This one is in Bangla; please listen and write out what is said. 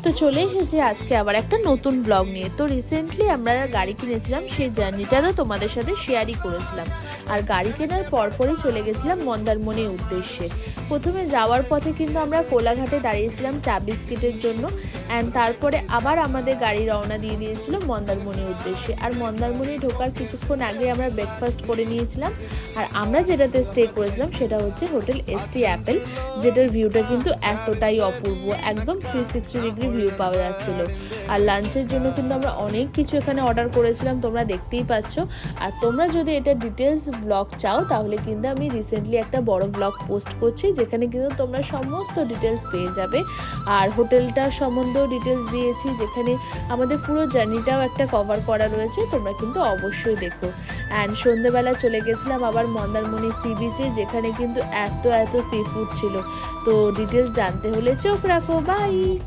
তো চলে এসেছি আজকে আবার একটা নতুন ব্লগ নিয়ে। তো রিসেন্টলি আমরা গাড়ি কিনেছিলাম, সেই জার্নিটা তো তোমাদের সাথে শেয়ারই করেছিলাম। আর গাড়ি কেনার পরপরই চলে গেছিলাম মন্দারমণির উদ্দেশ্যে। প্রথমে যাওয়ার পথে কিন্তু আমরা কোলাঘাটে দাঁড়িয়েছিলাম চা বিস্কিটের জন্য, অ্যান্ড তারপরে আবার আমাদের গাড়ি রওনা দিয়ে দিয়েছিল মন্দারমণির উদ্দেশ্যে। আর মন্দারমণি ঢোকার কিছুক্ষণ আগে আমরা ব্রেকফাস্ট করে নিয়েছিলাম। আর আমরা যেটাতে স্টে করেছিলাম সেটা হচ্ছে হোটেল এসটি অ্যাপেল, যেটার ভিউটা কিন্তু এতটাই অপূর্ব, একদম 360 ডিগ্রি ভিউ পাওয়া যাচ্ছিল। আর লাঞ্চের জন্য কিন্তু আমরা অনেক কিছু এখানে অর্ডার করেছিলাম, তোমরা দেখতেই পাচ্ছ। আর তোমরা যদি এটা ডিটেলস ব্লগ চাও তাহলে কিন্তু আমি রিসেন্টলি একটা বড় ব্লগ পোস্ট করছি, যেখানে কিন্তু তোমরা সমস্ত ডিটেলস পেয়ে যাবে। আর হোটেলটার সম্বন্ধেও ডিটেলস দিয়েছি, যেখানে আমাদের পুরো জার্নিটাও একটা কভার করা রয়েছে, তোমরা কিন্তু অবশ্যই দেখো। অ্যান্ড সন্ধ্যেবেলা চলে গেছিলাম আবার মন্দারমণি সি বিচে, যেখানে কিন্তু এত সি ফুড ছিল। তো ডিটেলস জানতে হলে চোখ রাখো। বাই।